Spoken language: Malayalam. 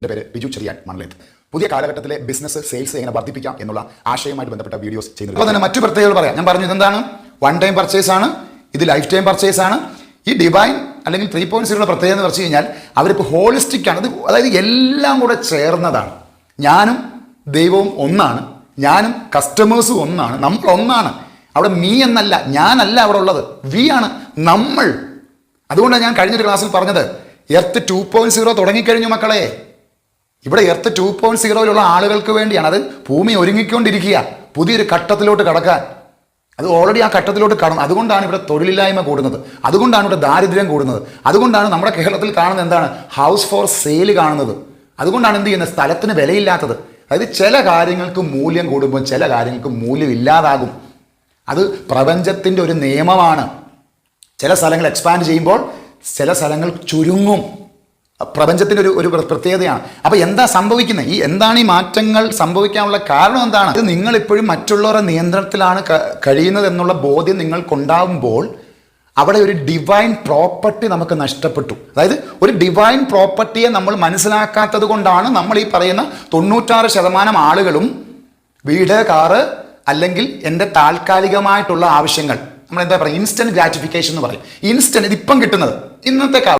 എൻ്റെ പേര് ബിജു ചെറിയാൻ മണലേത്ത്. പുതിയ കാലഘട്ടത്തിലെ ബിസിനസ് സെയിൽസ് എങ്ങനെ വർദ്ധിപ്പിക്കാം എന്നുള്ള ആശയവുമായിട്ട് ബന്ധപ്പെട്ട വീഡിയോസ് ചെയ്യുന്നത്. അപ്പോൾ തന്നെ മറ്റു പ്രത്യേകതകൾ പറയാം. ഞാൻ പറഞ്ഞു ഇതെന്താണ്, വൺ ടൈം പർച്ചേസ് ആണ്, ഇത് ലൈഫ് ടൈം പർച്ചേസ് ആണ്. ഈ ഡിവൈൻ അല്ലെങ്കിൽ 3.0 പ്രത്യേകത എന്ന് പറഞ്ഞു കഴിഞ്ഞാൽ അവരിപ്പോൾ ഹോളിസ്റ്റിക് ആണ്. അതായത് എല്ലാം കൂടെ ചേർന്നതാണ്. ഞാനും ദൈവവും ഒന്നാണ്, ഞാനും കസ്റ്റമേഴ്സും ഒന്നാണ്, നമ്മൾ ഒന്നാണ്. അവിടെ മീ എന്നല്ല, ഞാനല്ല അവിടെ ഉള്ളത്, വി ആണ്, നമ്മൾ. അതുകൊണ്ടാണ് ഞാൻ കഴിഞ്ഞൊരു ക്ലാസ്സിൽ പറഞ്ഞത് എർത്ത് 2.0 തുടങ്ങിക്കഴിഞ്ഞു മക്കളെ. ഇവിടെ എർത്ത് 2.0 ആളുകൾക്ക് വേണ്ടിയാണ്. അത് ഭൂമി ഒരുങ്ങിക്കൊണ്ടിരിക്കുക പുതിയൊരു ഘട്ടത്തിലോട്ട് കടക്കാൻ. അത് ഓൾറെഡി ആ ഘട്ടത്തിലോട്ട് കടന്നു. അതുകൊണ്ടാണ് ഇവിടെ തൊഴിലില്ലായ്മ കൂടുന്നത്, അതുകൊണ്ടാണ് ഇവിടെ ദാരിദ്ര്യം കൂടുന്നത്, അതുകൊണ്ടാണ് നമ്മുടെ കേരളത്തിൽ കാണുന്നത് എന്താണ്, ഹൗസ് ഫോർ സെയിൽ കാണുന്നത്. അതുകൊണ്ടാണ് എന്ത് ചെയ്യുന്നത്, സ്ഥലത്തിന് വിലയില്ലാത്തത്. അതായത് ചില കാര്യങ്ങൾക്ക് മൂല്യം കൂടുമ്പോൾ ചില കാര്യങ്ങൾക്ക് മൂല്യം ഇല്ലാതാകും. അത് പ്രപഞ്ചത്തിൻ്റെ ഒരു നിയമമാണ്. ചില സ്ഥലങ്ങൾ എക്സ്പാൻഡ് ചെയ്യുമ്പോൾ ചില സ്ഥലങ്ങൾ ചുരുങ്ങും. പ്രപഞ്ചത്തിൻ്റെ ഒരു പ്രത്യേകതയാണ്. അപ്പോൾ എന്താ സംഭവിക്കുന്നത്, എന്താണ് ഈ മാറ്റങ്ങൾ സംഭവിക്കാനുള്ള കാരണം എന്താണ്? ഇത് നിങ്ങളിപ്പോഴും മറ്റുള്ളവരുടെ നിയന്ത്രണത്തിലാണ് കഴിയുന്നത് എന്നുള്ള ബോധ്യം നിങ്ങൾക്കുണ്ടാകുമ്പോൾ അവിടെ ഒരു ഡിവൈൻ പ്രോപ്പർട്ടി നമുക്ക് നഷ്ടപ്പെട്ടു. അതായത് ഒരു ഡിവൈൻ പ്രോപ്പർട്ടിയെ നമ്മൾ മനസ്സിലാക്കാത്തത് കൊണ്ടാണ് നമ്മൾ ഈ പറയുന്ന 96% ആളുകളും വീട്, കാറ് അല്ലെങ്കിൽ എൻ്റെ താൽക്കാലികമായിട്ടുള്ള ആവശ്യങ്ങൾ, നമ്മൾ എന്താ പറയുക, ഇൻസ്റ്റന്റ് ഗ്രാറ്റിഫിക്കേഷൻ എന്ന് പറയും. ഇൻസ്റ്റന്റ് ഇതിപ്പം കിട്ടുന്നത് ഇന്നത്തെ